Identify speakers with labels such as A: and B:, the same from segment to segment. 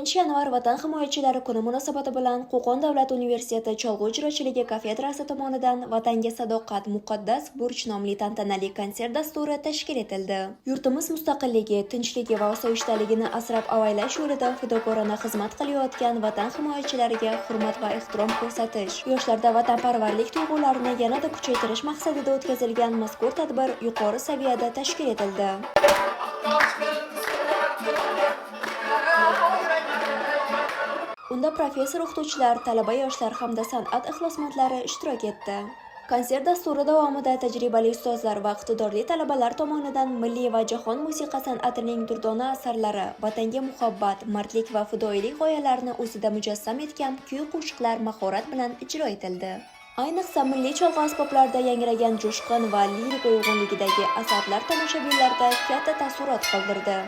A: 10-yanvar Vatan himoyachilari kuni munosabati bilan Qo'qon davlat universiteti cholg'u ijrochiligi kafedrasi tomonidan Vatanga sadoqat muqaddas burch nomli tantanali konsert dasturi tashkil etildi. Yurtimiz mustaqilligi, tinchligi va osoyishtaligini asrab-avaylash yo'lida fidokorona xizmat qilayotgan vatan himoyachilariga hurmat va ehtirom ko'rsatish, yoshlarda vatanparvarlik tuyg'ularini yanada kuchaytirish maqsadida o'tkazilgan mazkur tadbir yuqori saviyada tashkil etildi. Unda professor, o'qituvchilar, talaba yoshlar hamda san'at ixlosmandlari ishtirok etdi. Konsert dasturi davomida tajribali ustozlar va iqtidorli talabalar tomonidan milliy va jahon musiqa san'atining durdona asarlari, vatanga muhabbat, mardlik va fidoyilik g'oyalarini o'zida mujassam etgan kuy-qo'shiqlar mahorat bilan ijro etildi. Ayniqsa milliy cholg'u asboblarida yangragan jo'shqin va lirik uyg'unligidagi asarlar tomoshabinlarda katta taassurot qoldirdi.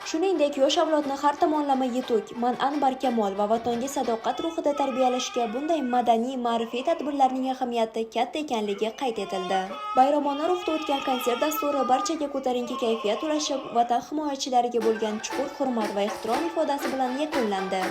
A: Shuningdek, yosh avlodni har tomonlama yetuk, man'an barkamol va vatanga sadoqat ruhida tarbiyalashga bunday madaniy-ma'rifiy tadbirlarning ahamiyati katta ekanligi qayd etildi. Bayramona ruhda o'tgan konsert dasturi barchaga ko'tarinki kayfiyat ulashib, vatan himoyachilariga bo'lgan chuqur hurmat va ehtirom ifodasi bilan yakunlandi.